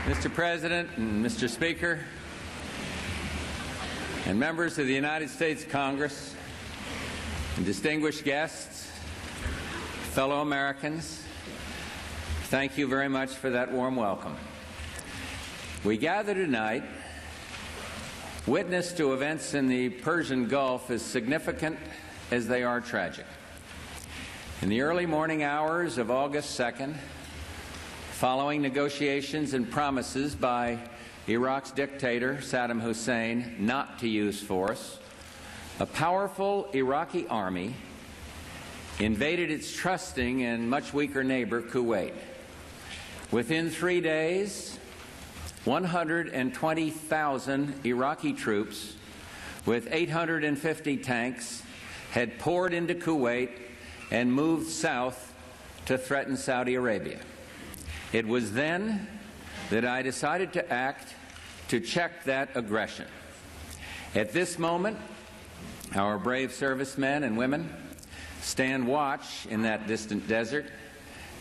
Mr. President and Mr. Speaker, and members of the United States Congress, and distinguished guests, fellow Americans, thank you very much for that warm welcome. We gather tonight, witness to events in the Persian Gulf as significant as they are tragic. In the early morning hours of August 2nd, following negotiations and promises by Iraq's dictator, Saddam Hussein, not to use force, a powerful Iraqi army invaded its trusting and much weaker neighbor, Kuwait. Within 3 days, 120,000 Iraqi troops with 850 tanks had poured into Kuwait and moved south to threaten Saudi Arabia. It was then that I decided to act to check that aggression. At this moment, our brave servicemen and women stand watch in that distant desert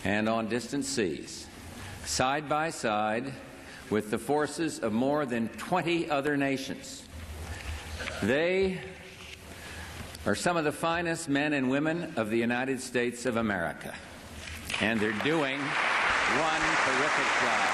and on distant seas, side by side with the forces of more than 20 other nations. They are some of the finest men and women of the United States of America, and they're doing one terrific job.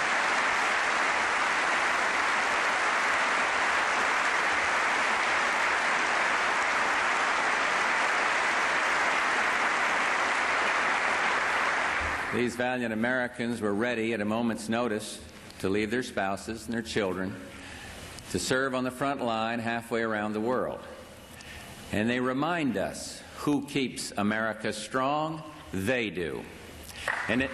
These valiant Americans were ready at a moment's notice to leave their spouses and their children to serve on the front line halfway around the world. And they remind us who keeps America strong? They do. And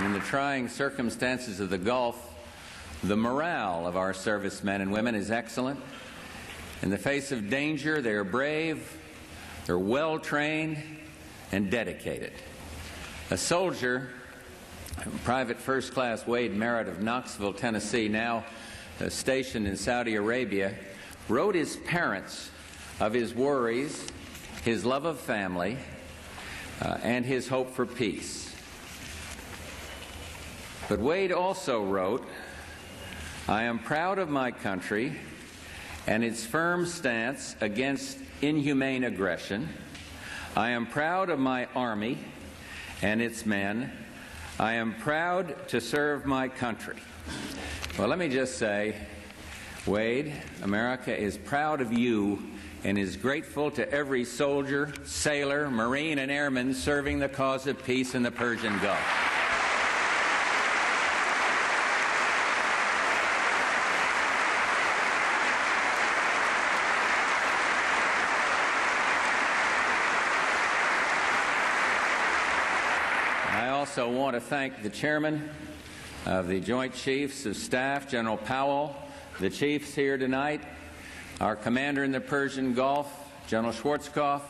in the trying circumstances of the Gulf, the morale of our servicemen and women is excellent. In the face of danger, they are brave, they're well-trained, and dedicated. A soldier, Private First Class Wade Merritt of Knoxville, Tennessee, now stationed in Saudi Arabia, wrote his parents of his worries, his love of family, and his hope for peace. But Wade also wrote, "I am proud of my country and its firm stance against inhumane aggression. I am proud of my Army and its men. I am proud to serve my country." Well, let me just say, Wade, America is proud of you and is grateful to every soldier, sailor, Marine, and airman serving the cause of peace in the Persian Gulf. I also want to thank the chairman of the Joint Chiefs of Staff, General Powell, the chiefs here tonight, our commander in the Persian Gulf, General Schwarzkopf,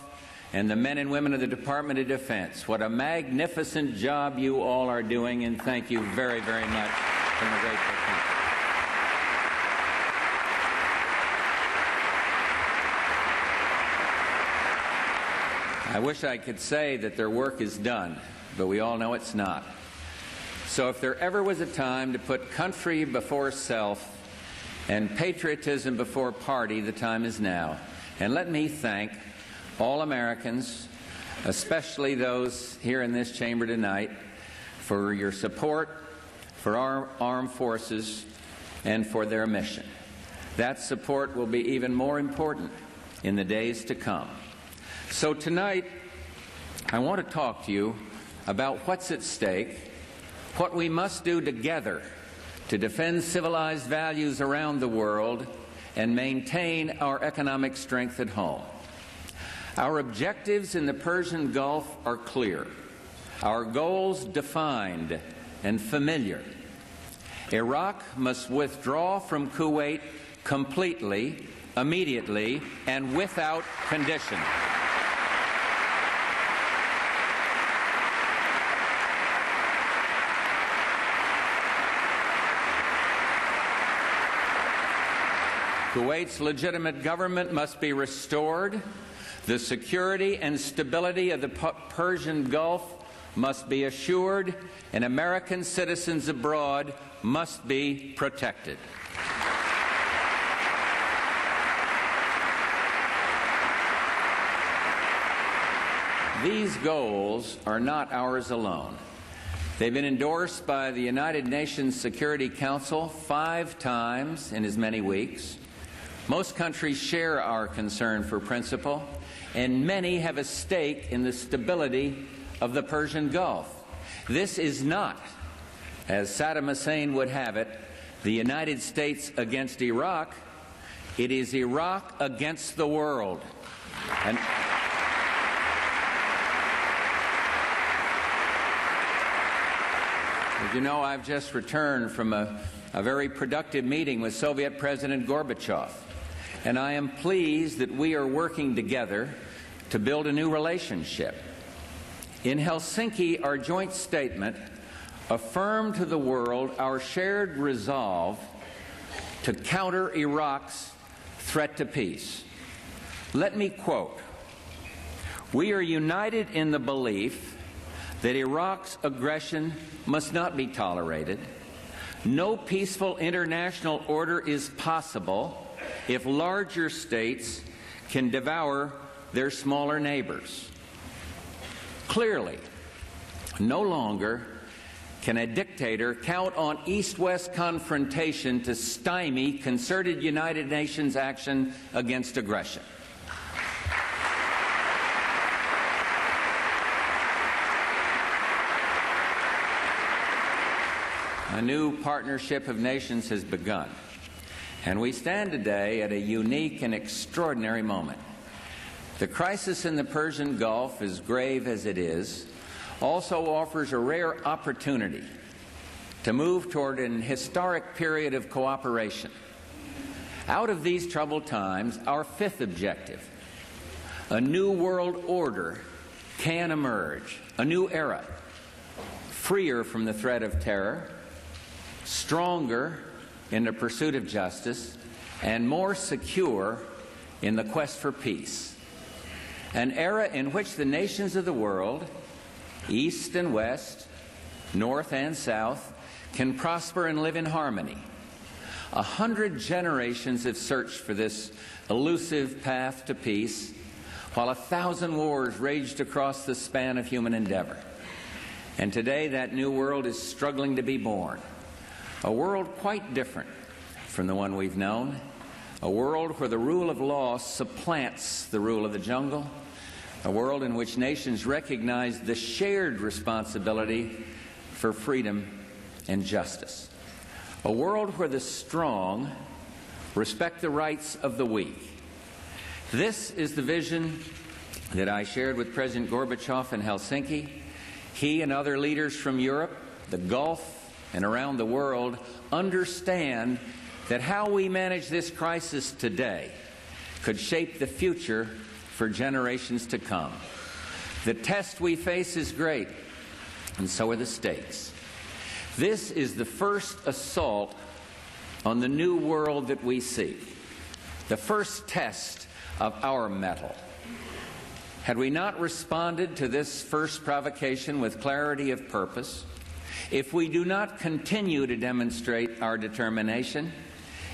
and the men and women of the Department of Defense. What a magnificent job you all are doing, and thank you very, very much from a grateful country. I wish I could say that their work is done, but we all know it's not. So if there ever was a time to put country before self and patriotism before party, the time is now. And let me thank all Americans, especially those here in this chamber tonight, for your support for our armed forces and for their mission. That support will be even more important in the days to come. So tonight, I want to talk to you about what's at stake, what we must do together to defend civilized values around the world and maintain our economic strength at home. Our objectives in the Persian Gulf are clear, our goals defined and familiar. Iraq must withdraw from Kuwait completely, immediately, and without condition. Kuwait's legitimate government must be restored The security and stability of the Persian Gulf must be assured, and American citizens abroad must be protected. These goals are not ours alone. They've been endorsed by the United Nations Security Council 5 times in as many weeks. Most countries share our concern for principle, and many have a stake in the stability of the Persian Gulf. This is not, as Saddam Hussein would have it, the United States against Iraq. It is Iraq against the world. And as you know, I've just returned from a very productive meeting with Soviet President Gorbachev, and I am pleased that we are working together to build a new relationship. In Helsinki, our joint statement affirmed to the world our shared resolve to counter Iraq's threat to peace. Let me quote, "We are united in the belief that Iraq's aggression must not be tolerated. No peaceful international order is possible if larger states can devour their smaller neighbors. Clearly, no longer can a dictator count on East-West confrontation to stymie concerted United Nations action against aggression." A new partnership of nations has begun, and we stand today at a unique and extraordinary moment. The crisis in the Persian Gulf, as grave as it is, also offers a rare opportunity to move toward an historic period of cooperation. Out of these troubled times, our 5th objective, a new world order, can emerge, a new era, freer from the threat of terror, stronger in the pursuit of justice, and more secure in the quest for peace. An era in which the nations of the world, East and West, North and South, can prosper and live in harmony. 100 generations have searched for this elusive path to peace, while 1,000 wars raged across the span of human endeavor. And today that new world is struggling to be born. A world quite different from the one we've known. A world where the rule of law supplants the rule of the jungle. A world in which nations recognize the shared responsibility for freedom and justice. A world where the strong respect the rights of the weak. This is the vision that I shared with President Gorbachev in Helsinki. He and other leaders from Europe, the Gulf, and around the world understand that how we manage this crisis today could shape the future for generations to come. The test we face is great, and so are the stakes. This is the first assault on the new world that we see, the first test of our mettle. Had we not responded to this first provocation with clarity of purpose, if we do not continue to demonstrate our determination,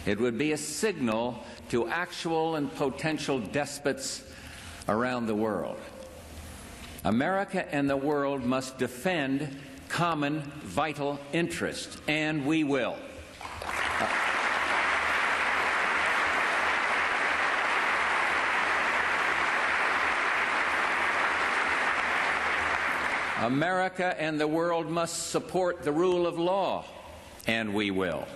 it would be a signal to actual and potential despots around the world. America and the world must defend common vital interest, and we will. America and the world must support the rule of law, and we will.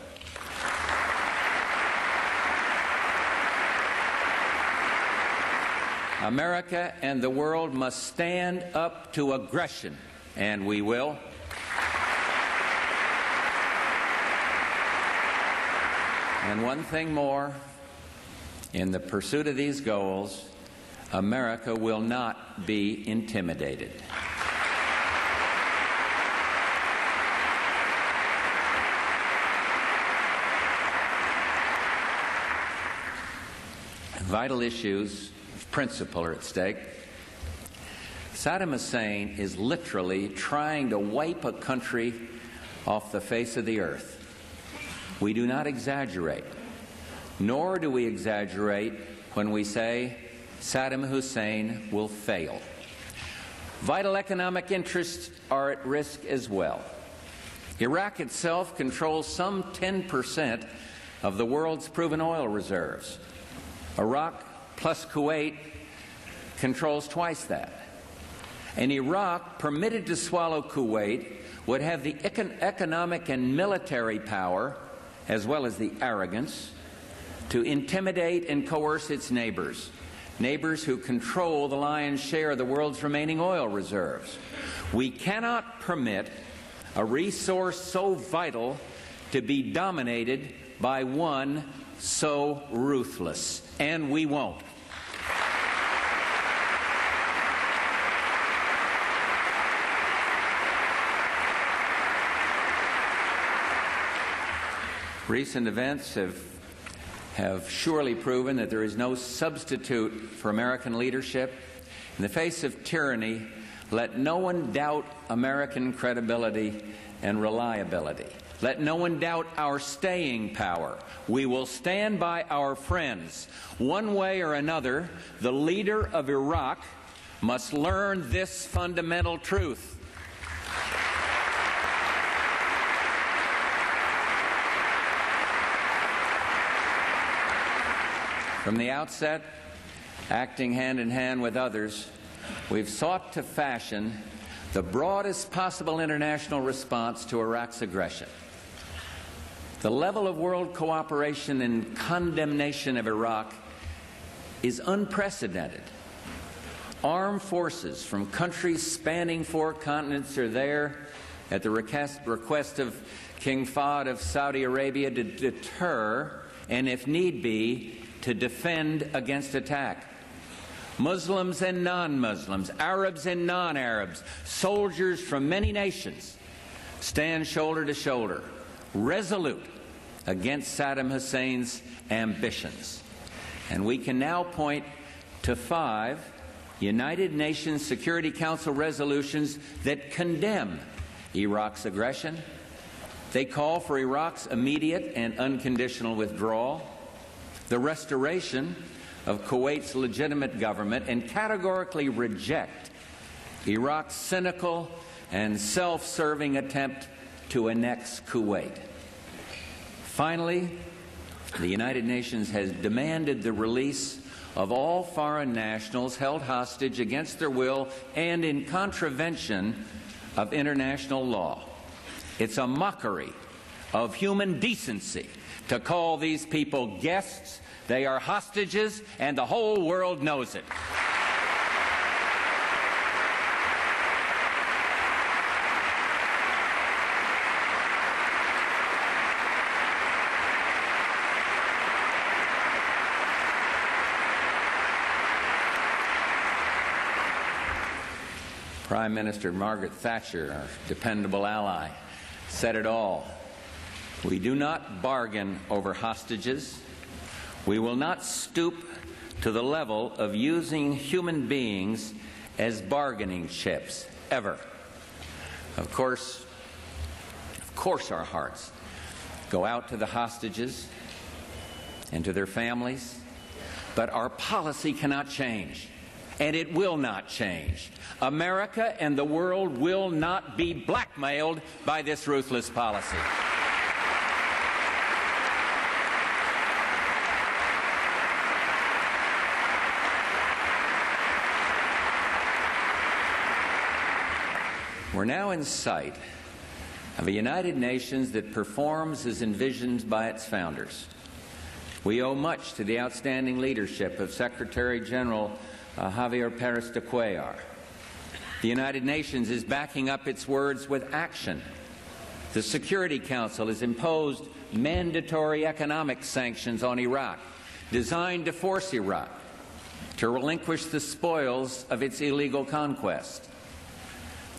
America and the world must stand up to aggression, and we will. And one thing more, in the pursuit of these goals, America will not be intimidated. Vital issues of principle are at stake. Saddam Hussein is literally trying to wipe a country off the face of the earth. We do not exaggerate, nor do we exaggerate when we say Saddam Hussein will fail. Vital economic interests are at risk as well. Iraq itself controls some 10% of the world's proven oil reserves. Iraq plus Kuwait controls twice that. And Iraq, permitted to swallow Kuwait, would have the economic and military power, as well as the arrogance, to intimidate and coerce its neighbors, neighbors who control the lion's share of the world's remaining oil reserves. We cannot permit a resource so vital to be dominated by one so ruthless, and we won't. Recent events have surely proven that there is no substitute for American leadership. In the face of tyranny, let no one doubt American credibility and reliability. Let no one doubt our staying power. We will stand by our friends. One way or another, the leader of Iraq must learn this fundamental truth. From the outset, acting hand in hand with others, we've sought to fashion the broadest possible international response to Iraq's aggression. The level of world cooperation and condemnation of Iraq is unprecedented. Armed forces from countries spanning 4 continents are there at the request of King Fahd of Saudi Arabia to deter and, if need be, to defend against attack. Muslims and non-Muslims, Arabs and non-Arabs, soldiers from many nations stand shoulder to shoulder, resolute against Saddam Hussein's ambitions. And we can now point to 5 United Nations Security Council resolutions that condemn Iraq's aggression. They call for Iraq's immediate and unconditional withdrawal, the restoration of Kuwait's legitimate government, and categorically reject Iraq's cynical and self-serving attempt to annex Kuwait. Finally, the United Nations has demanded the release of all foreign nationals held hostage against their will and in contravention of international law. It's a mockery of human decency to call these people guests. They are hostages, and the whole world knows it. Prime Minister Margaret Thatcher, our dependable ally, said it all. We do not bargain over hostages. We will not stoop to the level of using human beings as bargaining chips, ever. Of course, our hearts go out to the hostages and to their families, but our policy cannot change, and it will not change. America and the world will not be blackmailed by this ruthless policy. We're now in sight of a United Nations that performs as envisioned by its founders. We owe much to the outstanding leadership of Secretary General Javier Pérez de Cuellar. The United Nations is backing up its words with action. The Security Council has imposed mandatory economic sanctions on Iraq, designed to force Iraq to relinquish the spoils of its illegal conquest.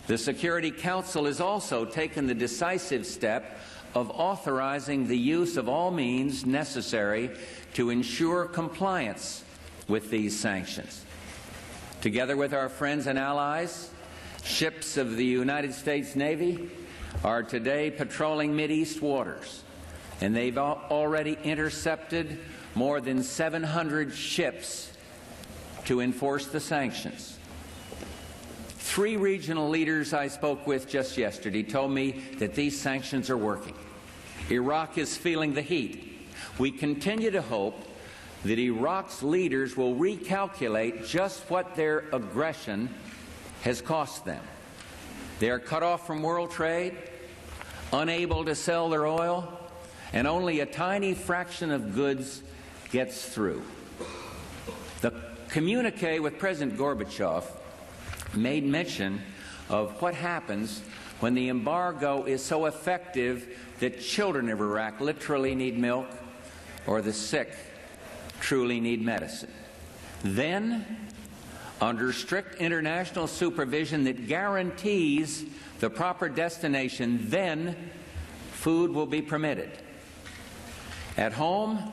The Security Council has also taken the decisive step of authorizing the use of all means necessary to ensure compliance with these sanctions. Together with our friends and allies, ships of the United States Navy are today patrolling Mideast waters, and they've already intercepted more than 700 ships to enforce the sanctions. 3 regional leaders I spoke with just yesterday told me that these sanctions are working. Iraq is feeling the heat. We continue to hope that Iraq's leaders will recalculate just what their aggression has cost them. They are cut off from world trade, unable to sell their oil, and only a tiny fraction of goods gets through. The communique with President Gorbachev made mention of what happens when the embargo is so effective that children of Iraq literally need milk, or the sick truly need medicine. Then, under strict international supervision that guarantees the proper destination, then food will be permitted. At home,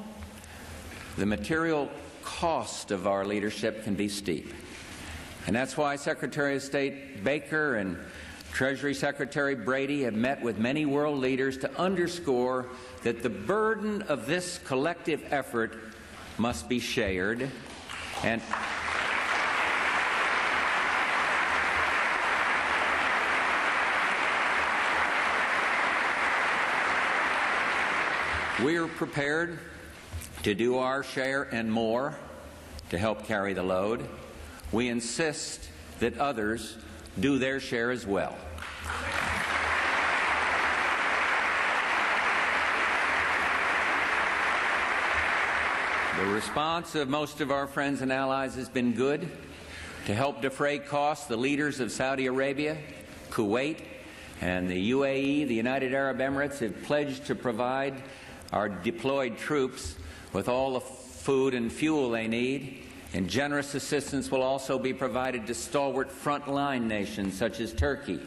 the material cost of our leadership can be steep. And that's why Secretary of State Baker and Treasury Secretary Brady have met with many world leaders to underscore that the burden of this collective effort must be shared, and we are prepared to do our share and more to help carry the load. We insist that others do their share as well. The response of most of our friends and allies has been good. To help defray costs, the leaders of Saudi Arabia, Kuwait, and the UAE, the United Arab Emirates, have pledged to provide our deployed troops with all the food and fuel they need, and generous assistance will also be provided to stalwart frontline nations such as Turkey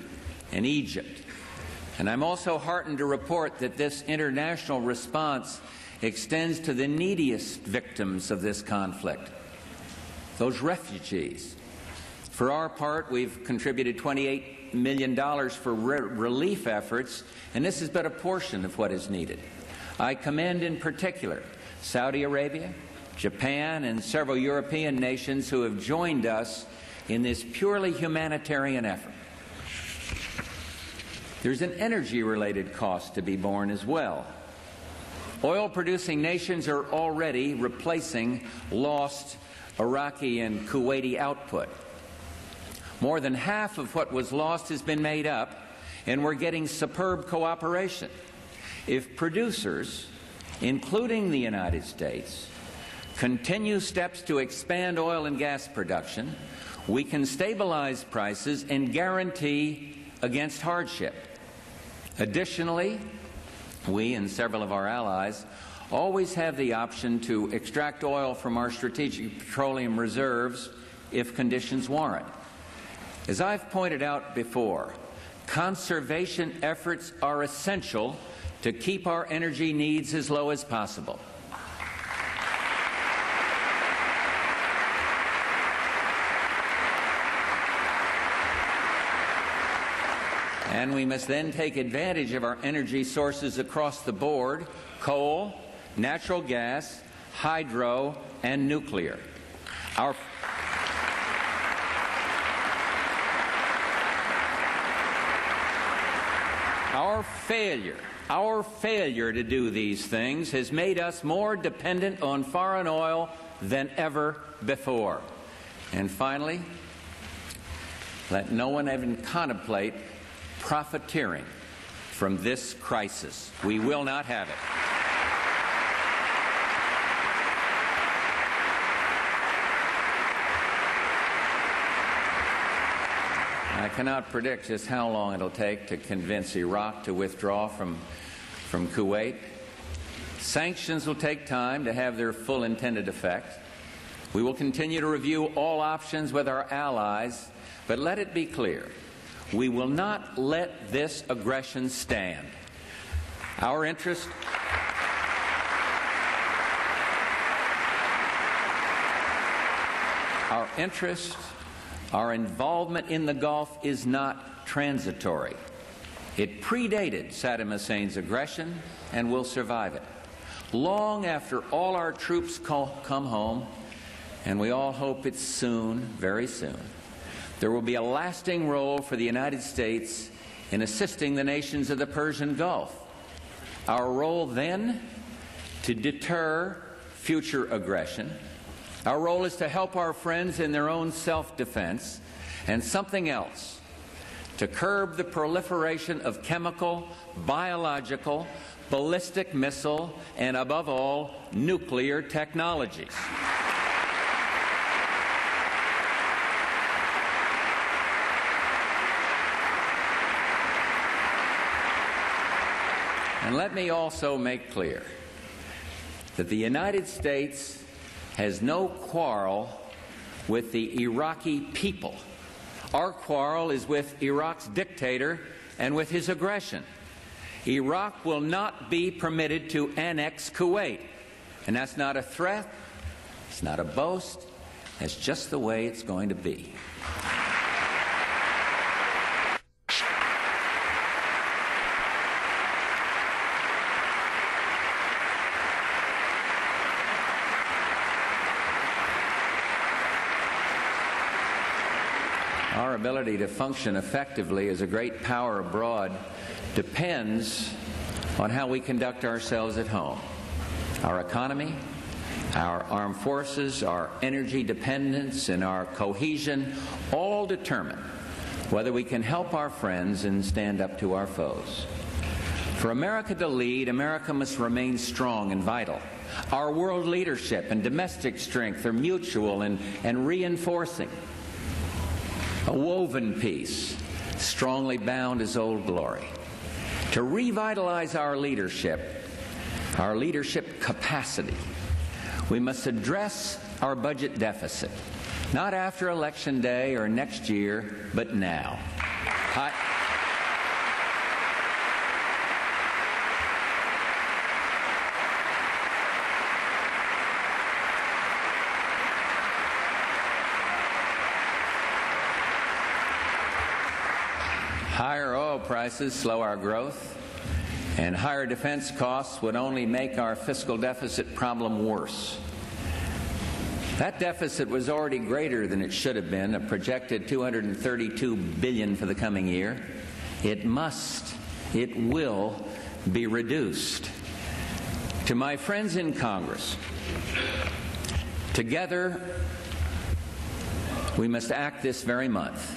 and Egypt. And I'm also heartened to report that this international response extends to the neediest victims of this conflict, those refugees. For our part, we've contributed $28 million for relief efforts, and this is but a portion of what is needed. I commend in particular Saudi Arabia, Japan, and several European nations who have joined us in this purely humanitarian effort. There's an energy-related cost to be borne as well. Oil-producing nations are already replacing lost Iraqi and Kuwaiti output. More than half of what was lost has been made up, and we're getting superb cooperation. If producers, including the United States, continue steps to expand oil and gas production, we can stabilize prices and guarantee against hardship. Additionally, we and several of our allies always have the option to extract oil from our strategic petroleum reserves if conditions warrant. As I've pointed out before, conservation efforts are essential to keep our energy needs as low as possible. And we must then take advantage of our energy sources across the board: coal, natural gas, hydro, and nuclear. Our failure to do these things has made us more dependent on foreign oil than ever before. And finally, let no one even contemplate profiteering from this crisis. We will not have it. I cannot predict just how long it'll take to convince Iraq to withdraw from Kuwait. Sanctions will take time to have their full intended effect. We will continue to review all options with our allies, but let it be clear, we will not let this aggression stand. Our interest interest, our involvement in the Gulf is not transitory. It predated Saddam Hussein's aggression and will survive it. Long after all our troops come home, and we all hope it's soon, very soon, there will be a lasting role for the United States in assisting the nations of the Persian Gulf. Our role then, to deter future aggression. Our role is to help our friends in their own self-defense, and something else, to curb the proliferation of chemical, biological, ballistic missile, and above all, nuclear technologies. And let me also make clear that the United States has no quarrel with the Iraqi people. Our quarrel is with Iraq's dictator and with his aggression. Iraq will not be permitted to annex Kuwait. And that's not a threat, it's not a boast, that's just the way it's going to be. Our ability to function effectively as a great power abroad depends on how we conduct ourselves at home. Our economy, our armed forces, our energy dependence, and our cohesion all determine whether we can help our friends and stand up to our foes. For America to lead, America must remain strong and vital. Our world leadership and domestic strength are mutual and reinforcing. A woven piece, strongly bound as old glory. To revitalize our leadership capacity, we must address our budget deficit, not after Election Day or next year, but now. Higher oil prices slow our growth, and higher defense costs would only make our fiscal deficit problem worse. That deficit was already greater than it should have been, a projected $232 billion for the coming year. It will be reduced. To my friends in Congress, together we must act this very month,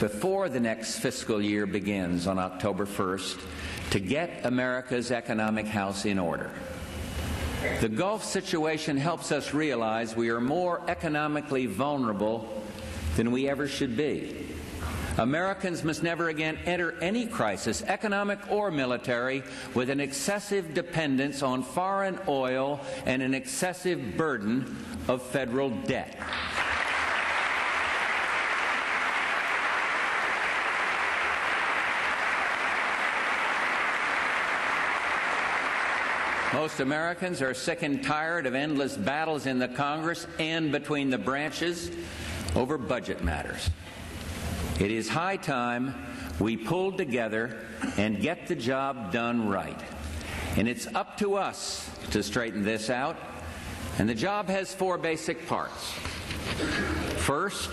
before the next fiscal year begins on October 1st, to get America's economic house in order. The Gulf situation helps us realize we are more economically vulnerable than we ever should be. Americans must never again enter any crisis, economic or military, with an excessive dependence on foreign oil and an excessive burden of federal debt. Most Americans are sick and tired of endless battles in the Congress and between the branches over budget matters. It is high time we pulled together and get the job done right. And it's up to us to straighten this out. And the job has four basic parts. First,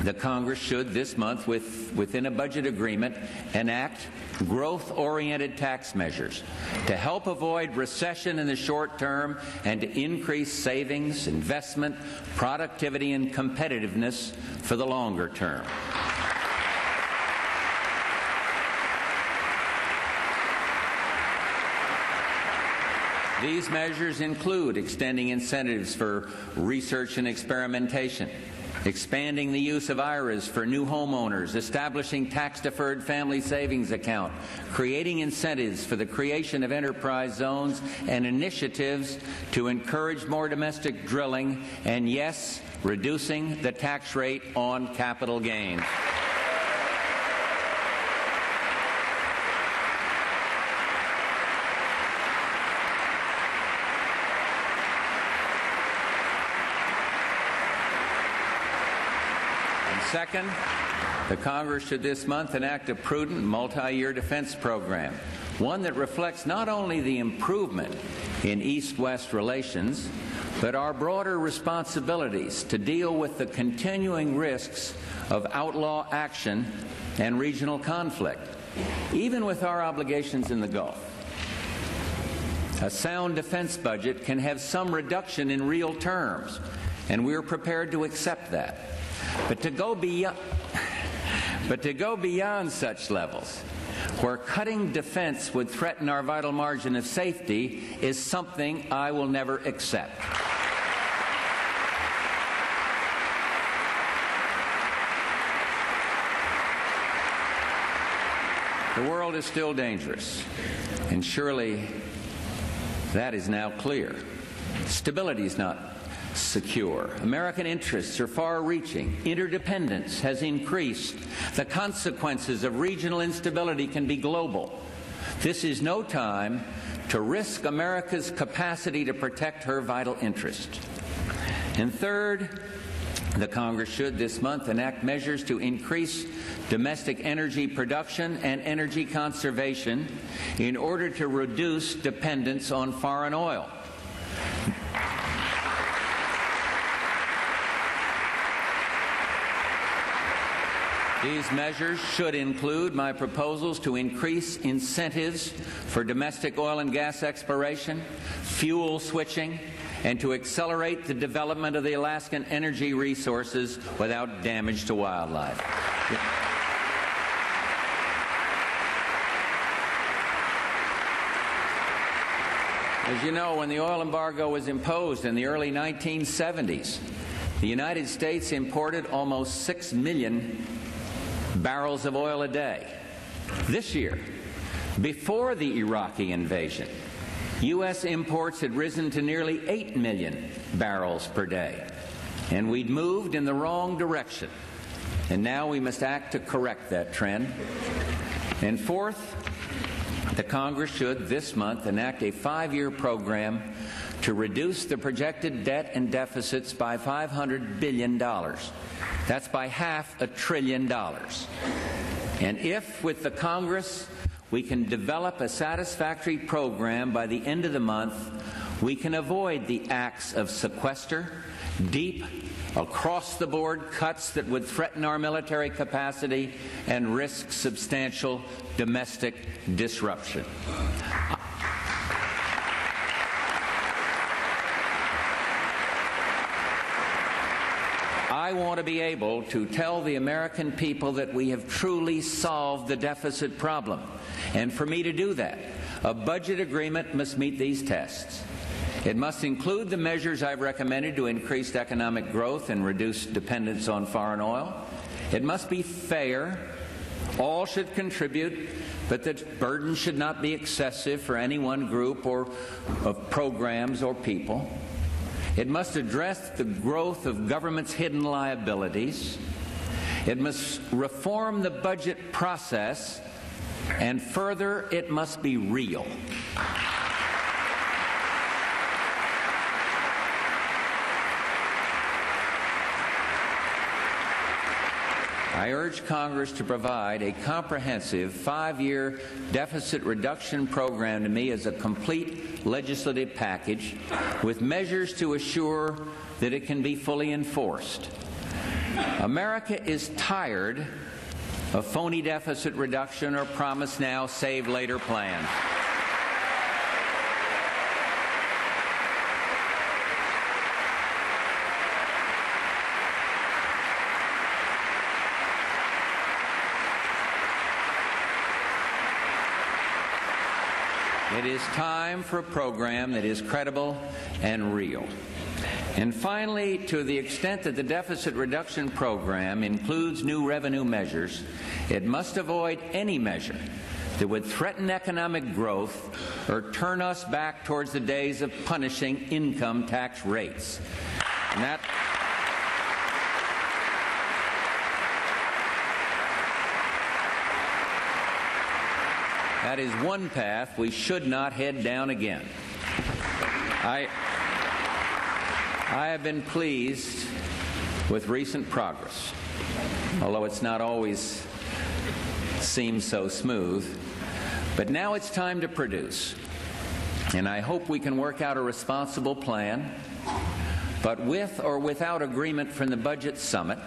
the Congress should this month, within a budget agreement, enact growth-oriented tax measures to help avoid recession in the short term and to increase savings, investment, productivity, and competitiveness for the longer term. These measures include extending incentives for research and experimentation, expanding the use of IRAs for new homeowners, establishing tax-deferred family savings account, creating incentives for the creation of enterprise zones and initiatives to encourage more domestic drilling, and yes, reducing the tax rate on capital gains. Second, the Congress should this month enact a prudent multi-year defense program, one that reflects not only the improvement in East-West relations, but our broader responsibilities to deal with the continuing risks of outlaw action and regional conflict, even with our obligations in the Gulf. A sound defense budget can have some reduction in real terms, and we're prepared to accept that. But to go beyond such levels, where cutting defense would threaten our vital margin of safety, is something I will never accept. The world is still dangerous, and surely that is now clear. Stability is not secure. American interests are far-reaching. Interdependence has increased. The consequences of regional instability can be global. This is no time to risk America's capacity to protect her vital interests. And third, the Congress should this month enact measures to increase domestic energy production and energy conservation in order to reduce dependence on foreign oil. These measures should include my proposals to increase incentives for domestic oil and gas exploration, fuel switching, and to accelerate the development of the Alaskan energy resources without damage to wildlife. As you know, when the oil embargo was imposed in the early 1970s, the United States imported almost 6 million barrels of oil a day. This year, before the Iraqi invasion, U.S. imports had risen to nearly 8 million barrels per day, and we'd moved in the wrong direction. And now we must act to correct that trend. And fourth, the Congress should this month enact a 5-year program to reduce the projected debt and deficits by $500 billion. That's by $500 billion. And if, with the Congress, we can develop a satisfactory program by the end of the month, we can avoid the acts of sequester, deep, across-the-board cuts that would threaten our military capacity and risk substantial domestic disruption. I want to be able to tell the American people that we have truly solved the deficit problem. And for me to do that, a budget agreement must meet these tests. It must include the measures I've recommended to increase economic growth and reduce dependence on foreign oil. It must be fair. All should contribute, but the burden should not be excessive for any one group or of programs or people. It must address the growth of government's hidden liabilities. It must reform the budget process, and further, it must be real. I urge Congress to provide a comprehensive 5-year deficit reduction program to me as a complete legislative package with measures to assure that it can be fully enforced. America is tired of phony deficit reduction or promise now, save later plans. It is time for a program that is credible and real. And finally, to the extent that the deficit reduction program includes new revenue measures, it must avoid any measure that would threaten economic growth or turn us back towards the days of punishing income tax rates. And that is one path we should not head down again. I have been pleased with recent progress. although it's not always seemed so smooth. But now it's time to produce. And I hope we can work out a responsible plan. But with or without agreement from the Budget Summit,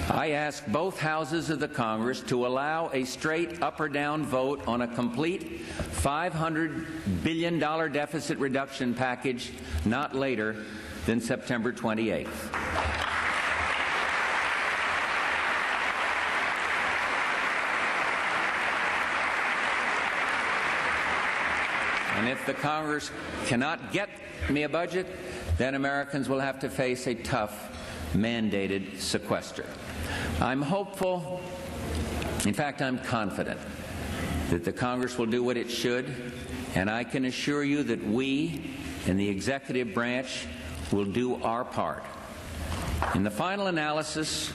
I ask both houses of the Congress to allow a straight up or down vote on a complete $500 billion deficit reduction package not later than September 28th. And if the Congress cannot get me a budget, then Americans will have to face a tough mandated sequester. I'm hopeful, in fact, I'm confident that the Congress will do what it should, and I can assure you that we in the executive branch will do our part. In the final analysis,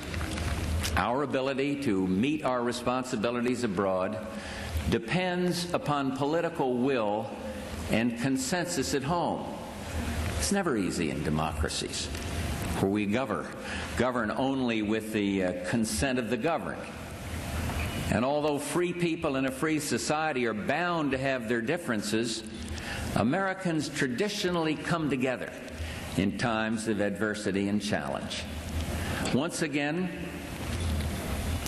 our ability to meet our responsibilities abroad depends upon political will and consensus at home. It's never easy in democracies, where we govern only with the consent of the governed. And although free people in a free society are bound to have their differences, Americans traditionally come together in times of adversity and challenge. Once again,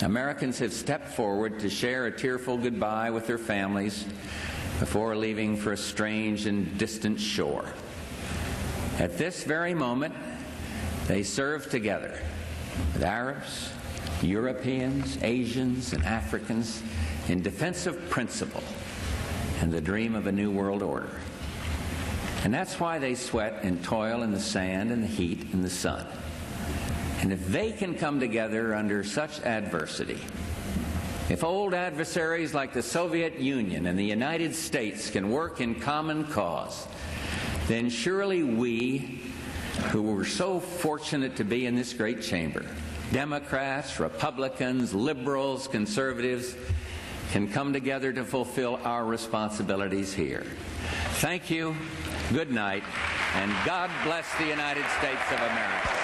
Americans have stepped forward to share a tearful goodbye with their families before leaving for a strange and distant shore. At this very moment, they serve together with Arabs, Europeans, Asians, and Africans in defense of principle and the dream of a new world order. And that's why they sweat and toil in the sand and the heat and the sun. And if they can come together under such adversity, if old adversaries like the Soviet Union and the United States can work in common cause, then surely we, who were so fortunate to be in this great chamber, Democrats, Republicans, liberals, conservatives, can come together to fulfill our responsibilities here. Thank you, good night, and God bless the United States of America.